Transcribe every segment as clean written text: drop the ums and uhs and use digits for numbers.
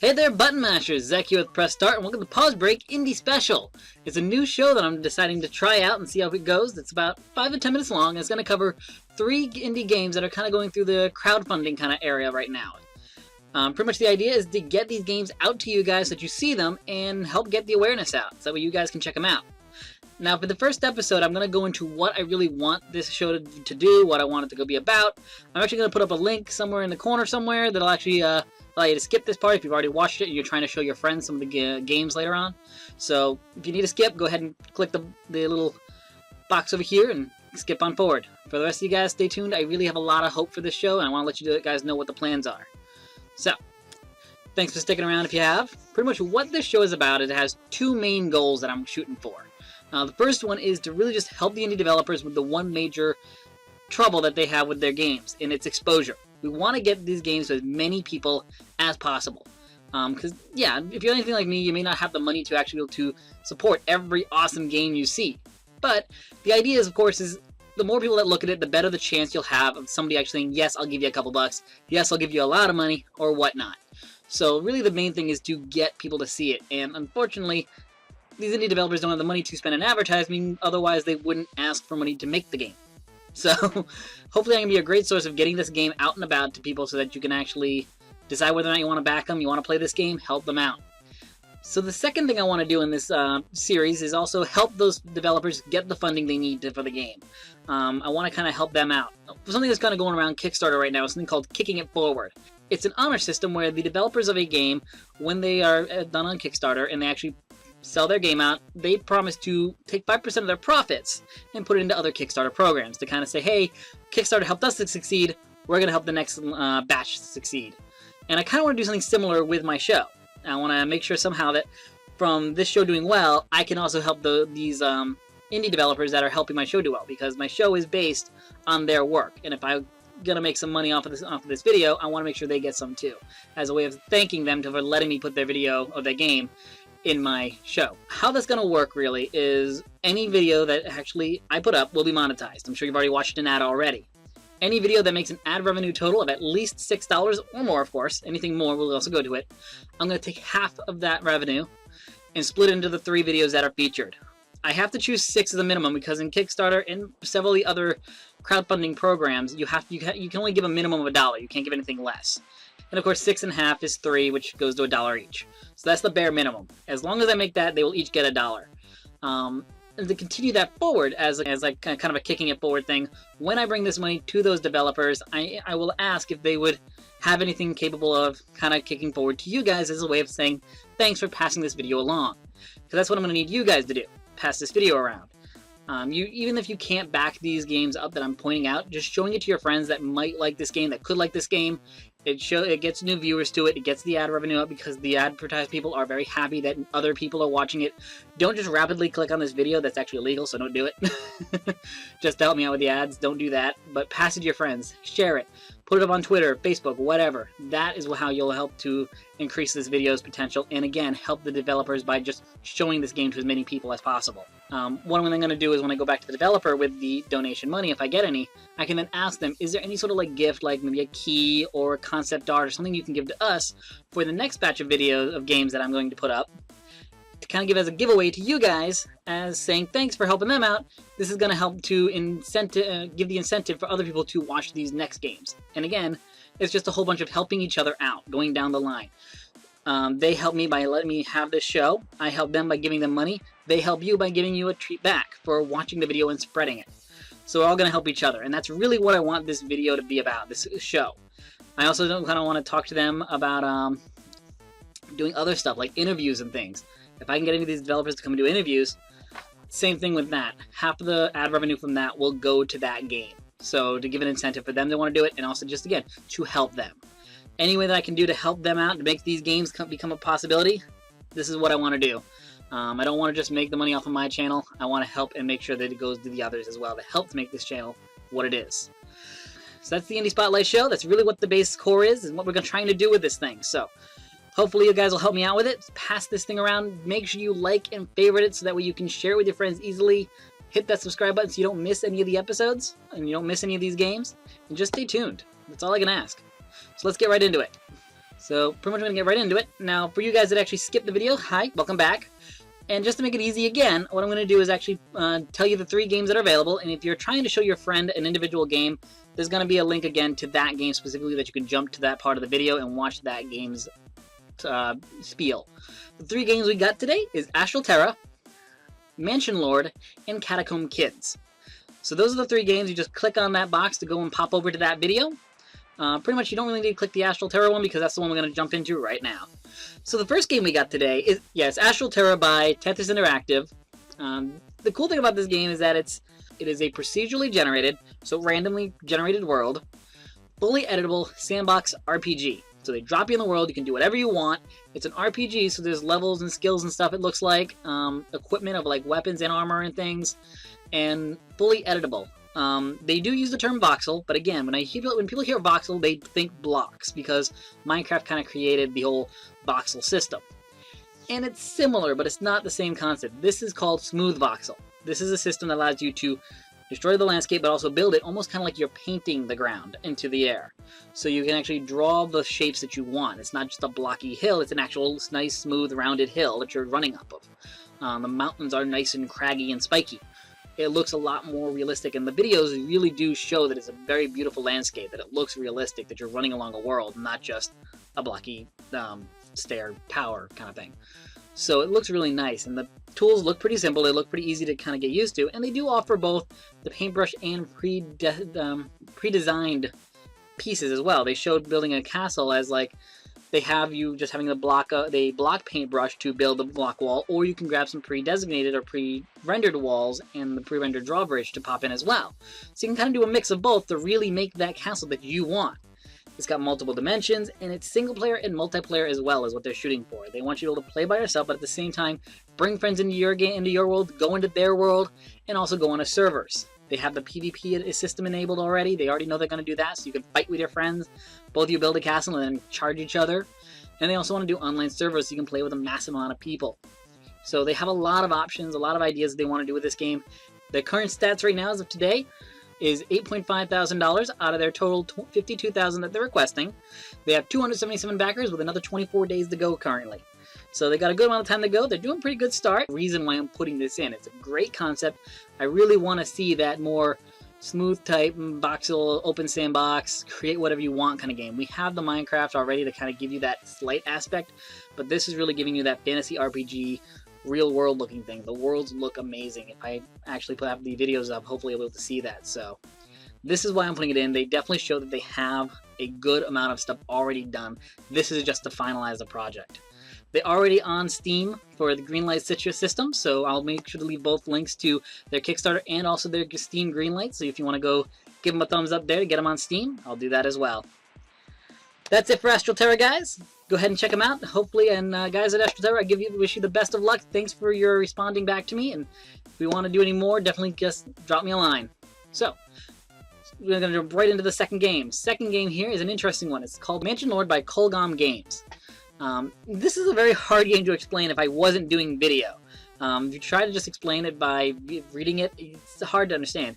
Hey there, button mashers! Zach here with Press Start, and welcome to Pause Break Indie Special. It's a new show that I'm deciding to try out and see how it goes. It's about 5 to 10 minutes long, and it's going to cover 3 indie games that are kind of going through the crowdfunding kind of area right now. Pretty much the idea is to get these games out to you guys so that you see them and help get the awareness out, so that way you guys can check them out. Now, for the first episode, I'm going to go into what I really want this show to do, what I want it to be about. I'm actually going to put up a link somewhere in the corner somewhere that'll actually allow you to skip this part if you've already watched it and you're trying to show your friends some of the games later on. So, if you need to skip, go ahead and click the little box over here and skip on forward. For the rest of you guys, stay tuned. I really have a lot of hope for this show, and I want to let you guys know what the plans are. So, thanks for sticking around if you have. Pretty much what this show is about, it has 2 main goals that I'm shooting for. The first one is to really just help the indie developers with the one major trouble that they have with their games, and it's exposure. We want to get these games to as many people as possible. Because, yeah, if you're anything like me, you may not have the money to actually be able to support every awesome game you see. But the idea is, of course, is the more people that look at it, the better the chance you'll have of somebody actually saying, yes, I'll give you a couple bucks, yes, I'll give you a lot of money, or whatnot. So really the main thing is to get people to see it, and unfortunately, these indie developers don't have the money to spend on advertising, otherwise they wouldn't ask for money to make the game. So, hopefully I can be a great source of getting this game out and about to people so that you can actually decide whether or not you want to back them, you want to play this game, help them out. So the second thing I want to do in this series is also help those developers get the funding they need for the game. I want to kind of help them out. Something that's kind of going around Kickstarter right now is something called Kicking It Forward. It's an honor system where the developers of a game, when they are done on Kickstarter and they actually sell their game out, they promise to take 5% of their profits and put it into other Kickstarter programs to kind of say, hey, Kickstarter helped us to succeed, we're going to help the next batch succeed. And I kind of want to do something similar with my show. I want to make sure somehow that from this show doing well, I can also help these indie developers that are helping my show do well, because my show is based on their work. And if I'm going to make some money off of this video, I want to make sure they get some too, as a way of thanking them for letting me put their video of their game in my show. How that's going to work really is any video that actually I put up will be monetized. I'm sure you've already watched an ad already. Any video that makes an ad revenue total of at least $6 or more, of course, anything more will also go to it, I'm going to take half of that revenue and split it into the 3 videos that are featured. I have to choose 6 as a minimum because in Kickstarter and several of the other crowdfunding programs, you can only give a minimum of $1. You can't give anything less. And of course, 6 1/2 is 3, which goes to $1 each. So that's the bare minimum. As long as I make that, they will each get $1. And to continue that forward as like kind of a kicking it forward thing, when I bring this money to those developers, I will ask if they would have anything capable of kind of kicking forward to you guys as a way of saying, thanks for passing this video along. Because that's what I'm going to need you guys to do, pass this video around. Even if you can't back these games up that I'm pointing out, just showing it to your friends that might like this game, that could like this game, it gets new viewers to it, it gets the ad revenue up because the advertised people are very happy that other people are watching it. Don't just rapidly click on this video, that's actually illegal, so don't do it. Just to help me out with the ads, don't do that. But pass it to your friends, share it, put it up on Twitter, Facebook, whatever. That is how you'll help to increase this video's potential, and again, help the developers by just showing this game to as many people as possible. One thing I'm going to do is when I go back to the developer with the donation money, if I get any, I can then ask them, is there any sort of like gift, like maybe a key or a concept art or something you can give to us for the next batch of videos of games that I'm going to put up, to kind of give as a giveaway to you guys as saying thanks for helping them out. This is going to help to give the incentive for other people to watch these next games. And again, it's just a whole bunch of helping each other out, going down the line. They help me by letting me have this show. I help them by giving them money. They help you by giving you a treat back for watching the video and spreading it. So we're all going to help each other. And that's really what I want this video to be about, this show. I also kind of want to talk to them about doing other stuff, like interviews and things. If I can get any of these developers to come and do interviews, same thing with that. Half of the ad revenue from that will go to that game. So to give an incentive for them to want to do it, and also just, again, to help them. Any way that I can do to help them out, to make these games become a possibility, this is what I want to do. I don't want to just make the money off of my channel. I want to help and make sure that it goes to the others as well, to help to make this channel what it is. So that's the Indie Spotlight Show. That's really what the base core is, and what we're trying to do with this thing. So hopefully you guys will help me out with it. Pass this thing around. Make sure you like and favorite it so that way you can share it with your friends easily. Hit that subscribe button so you don't miss any of the episodes and you don't miss any of these games. And just stay tuned. That's all I can ask. So let's get right into it. So pretty much I'm going to get right into it. Now for you guys that actually skipped the video, hi, welcome back. And just to make it easy again, what I'm going to do is actually tell you the 3 games that are available, and if you're trying to show your friend an individual game, there's going to be a link again to that game specifically that you can jump to that part of the video and watch that game's spiel. The 3 games we got today is Astral Terra, Mansion Lord, and Catacomb Kids. So those are the 3 games. You just click on that box to go and pop over to that video. Pretty much you don't really need to click the Astral Terra one because that's the one we're going to jump into right now. So the first game we got today is, it's Astral Terra by Tethys Interactive. The cool thing about this game is that it is a procedurally generated, so randomly generated world, fully editable sandbox RPG. So they drop you in the world, you can do whatever you want. It's an RPG, so there's levels and skills and stuff, it looks like. Equipment of like weapons and armor and things, and fully editable. They do use the term voxel, but again, when people hear voxel, they think blocks, because Minecraft kind of created the whole voxel system. And it's similar, but it's not the same concept. This is called smooth voxel. This is a system that allows you to destroy the landscape, but also build it almost kind of like you're painting the ground into the air. So you can actually draw the shapes that you want. It's not just a blocky hill, it's an actual nice, smooth, rounded hill that you're running up of. The mountains are nice and craggy and spiky. It looks a lot more realistic, and the videos really do show that it's a very beautiful landscape, that it looks realistic, that you're running along a world, not just a blocky stair tower kind of thing. So it looks really nice, and the tools look pretty simple, they look pretty easy to kind of get used to, and they do offer both the paintbrush and pre-designed pieces as well. They showed building a castle as like, they have you just having the block paintbrush to build a block wall, or you can grab some pre-designated or pre-rendered walls and the pre-rendered drawbridge to pop in as well. So you can kind of do a mix of both to really make that castle that you want. It's got multiple dimensions, and it's single player and multiplayer as well is what they're shooting for. They want you to be able to play by yourself, but at the same time, bring friends into your game, into your world, go into their world, and also go on servers. They have the PvP system enabled already. They already know they're going to do that, so you can fight with your friends. Both of you build a castle and then charge each other. And they also want to do online servers so you can play with a massive amount of people. So they have a lot of options, a lot of ideas that they want to do with this game. Their current stats right now as of today is $8.5 thousand out of their total $52,000 that they're requesting. They have 277 backers with another 24 days to go currently. So they got a good amount of time to go. They're doing a pretty good start. Reason why I'm putting this in. It's a great concept. I really want to see that more smooth type, voxel, open sandbox, create whatever you want kind of game. We have the Minecraft already to kind of give you that slight aspect, but this is really giving you that fantasy RPG, real world looking thing. The worlds look amazing. If I actually put the videos up, hopefully you'll be able to see that. So this is why I'm putting it in. They definitely show that they have a good amount of stuff already done. This is just to finalize the project. They're already on Steam for the Greenlight Citrus system, so I'll make sure to leave both links to their Kickstarter and also their Steam Greenlight, so if you want to go give them a thumbs up there to get them on Steam, I'll do that as well. That's it for Astral Terra, guys. Go ahead and check them out, hopefully, and guys at Astral Terra, I wish you the best of luck. Thanks for your responding back to me, and if we want to do any more, definitely just drop me a line. So, we're going to jump right into the second game. Second game here is an interesting one. It's called Mansion Lord by Colgom Games. This is a very hard game to explain if I wasn't doing video. If you try to just explain it by reading it, it's hard to understand.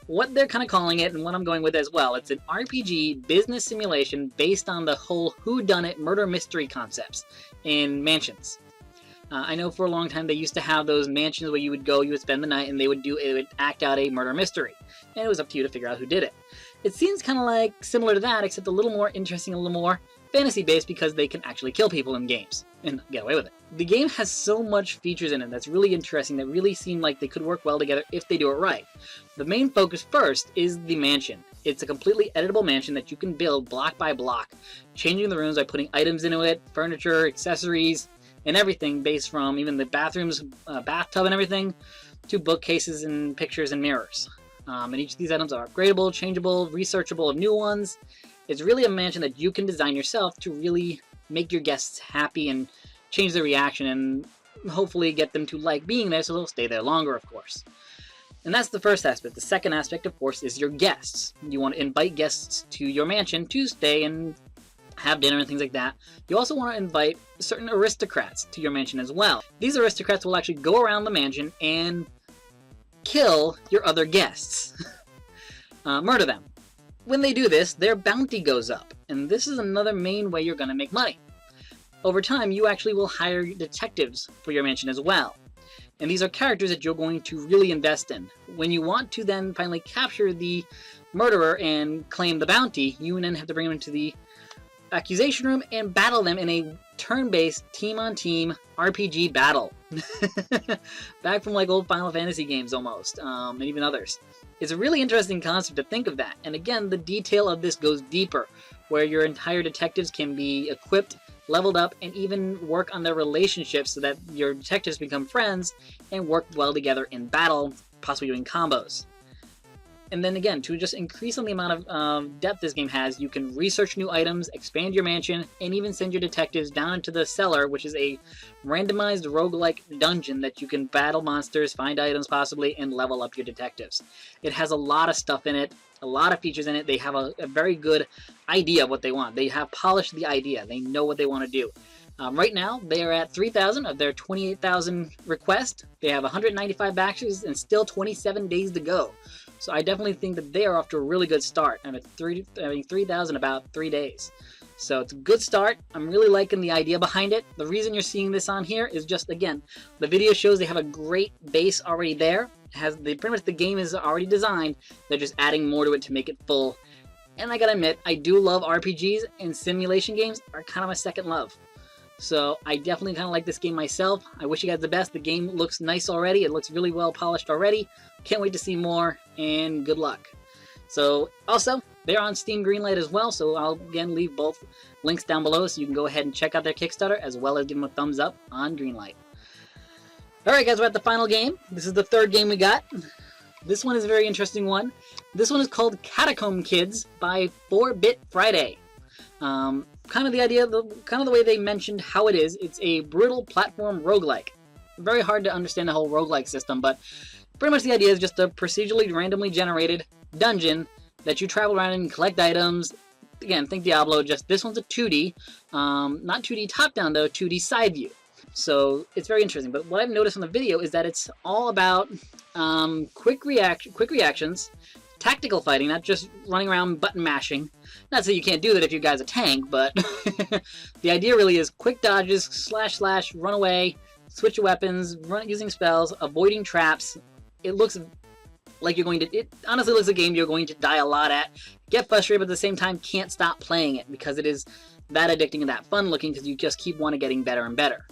What they're kind of calling it, and what I'm going with as well, it's an RPG business simulation based on the whole whodunit murder mystery concepts in mansions. I know for a long time they used to have those mansions where you would go, you would spend the night, and it would act out a murder mystery. And it was up to you to figure out who did it. It seems kind of like similar to that, except a little more interesting, a little more fantasy-based, because they can actually kill people in games and get away with it. The game has so much features in it that's really interesting, that really seem like they could work well together if they do it right. The main focus first is the mansion. It's a completely editable mansion that you can build block by block, changing the rooms by putting items into it, furniture, accessories, and everything, based from even the bathrooms, bathtub and everything, to bookcases and pictures and mirrors. And each of these items are upgradable, changeable, researchable of new ones. It's really a mansion that you can design yourself to really make your guests happy and change their reaction, and hopefully get them to like being there so they'll stay there longer, of course. And that's the first aspect. The second aspect, of course, is your guests. You want to invite guests to your mansion to stay and have dinner and things like that. You also want to invite certain aristocrats to your mansion as well. These aristocrats will actually go around the mansion and kill your other guests. Murder them. When they do this, their bounty goes up. and this is another main way you're going to make money. Over time, you actually will hire detectives for your mansion as well. And these are characters that you're going to really invest in. When you want to then finally capture the murderer and claim the bounty, you then have to bring them into the accusation room and battle them in a turn-based team-on-team RPG battle. Back from like old Final Fantasy games almost, and even others. It's a really interesting concept to think of that. And again, the detail of this goes deeper, where your entire detectives can be equipped, leveled up, and even work on their relationships so that your detectives become friends and work well together in battle, possibly doing combos. And then again, to just increase on the amount of depth this game has, you can research new items, expand your mansion, and even send your detectives down into the cellar, which is a randomized roguelike dungeon that you can battle monsters, find items possibly, and level up your detectives. It has a lot of stuff in it, a lot of features in it. They have a very good idea of what they want. They have polished the idea. They know what they want to do. Right now, they are at 3,000 of their 28,000 requests. They have 195 backers and still 27 days to go. So I definitely think that they are off to a really good start. I'm at 3,000 about 3 days. So it's a good start. I'm really liking the idea behind it. The reason you're seeing this on here is just, again, the video shows they have a great base already there. Pretty much the game is already designed. They're just adding more to it to make it full. And I gotta admit, I do love RPGs, and simulation games are kind of my second love. So I definitely kind of like this game myself. I wish you guys the best. The game looks nice already. It looks really well polished already. Can't wait to see more, and good luck. So also, they're on Steam Greenlight as well, so I'll again leave both links down below so you can go ahead and check out their Kickstarter as well as give them a thumbs up on Greenlight. Alright guys, we're at the final game. This is the third game we got. This one is a very interesting one. This one is called Catacomb Kids by 4BitFriday. Kind of the idea, kind of the way they mentioned how it is, it's a brutal platform roguelike. Very hard to understand the whole roguelike system, but pretty much the idea is just a procedurally randomly generated dungeon that you travel around and collect items. Again, think Diablo, just this one's a 2D, not 2D top-down though, 2D side view. So it's very interesting, but what I've noticed on the video is that it's all about quick reactions, tactical fighting, not just running around button mashing. Not that you can't do that if you guys a tank, but the idea really is quick dodges, slash, run away, switch your weapons, using spells, avoiding traps. It looks like it honestly looks like a game you're going to die a lot at, get frustrated, but at the same time can't stop playing it because it is that addicting and that fun looking because you just keep getting better and better.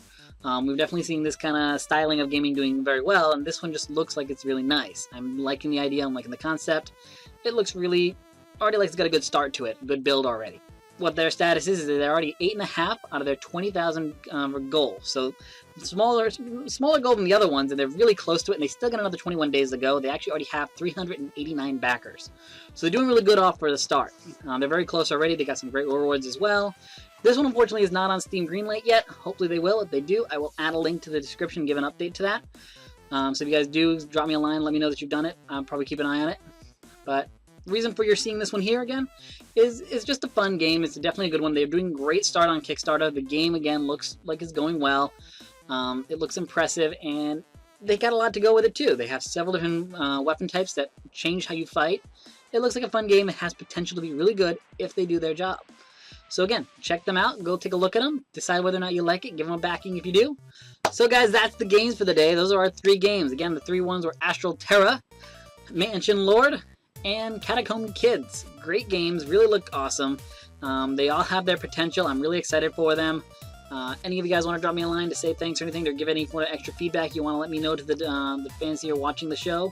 We've definitely seen this kind of styling of gaming doing very well, and this one just looks like it's really nice. I'm liking the idea, I'm liking the concept. It looks already like it's got a good start to it, good build already. What their status is they're already 8.5 out of their 20,000 goal. So smaller goal than the other ones, and they're really close to it, and they still got another 21 days to go. They actually already have 389 backers. So they're doing really good off for the start. They're very close already. They got some great rewards as well. This one, unfortunately, is not on Steam Greenlight yet. Hopefully they will. If they do, I will add a link to the description and give an update to that. So if you guys do, drop me a line, let me know that you've done it. I'll probably keep an eye on it. But the reason for your seeing this one here again is it's just a fun game. It's definitely a good one. They're doing a great start on Kickstarter. The game, again, looks like it's going well. It looks impressive, and they got a lot to go with it, too. They have several different weapon types that change how you fight. It looks like a fun game. It has potential to be really good if they do their job. So again, check them out, go take a look at them, decide whether or not you like it, give them a backing if you do. So guys, that's the games for the day. Those are our 3 games. Again, the 3 ones were Astral Terra, Mansion Lord, and Catacomb Kids. Great games, really look awesome. They all have their potential. I'm really excited for them. Any of you guys want to drop me a line to say thanks or anything, or give any extra feedback you want to let me know to the fans here watching the show,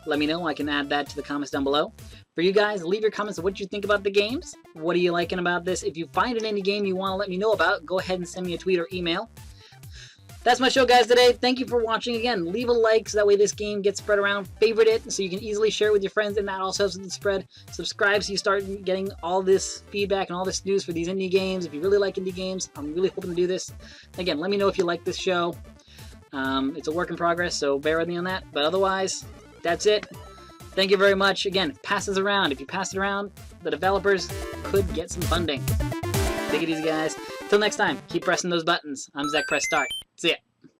let me know. I can add that to the comments down below. For you guys, leave your comments of what you think about the games. What are you liking about this? If you find an indie game you want to let me know about, go ahead and send me a tweet or email. That's my show, guys, today. Thank you for watching. Again, leave a like so that way this game gets spread around. Favorite it so you can easily share it with your friends, and that also helps with the spread. Subscribe so you start getting all this feedback and all this news for these indie games. If you really like indie games, I'm really hoping to do this. Again, let me know if you like this show. It's a work in progress, so bear with me on that. But otherwise, that's it. Thank you very much. Again, pass this around. If you pass it around, the developers could get some funding. Take it easy, guys. Till next time, keep pressing those buttons. I'm Zach Press Start. See ya.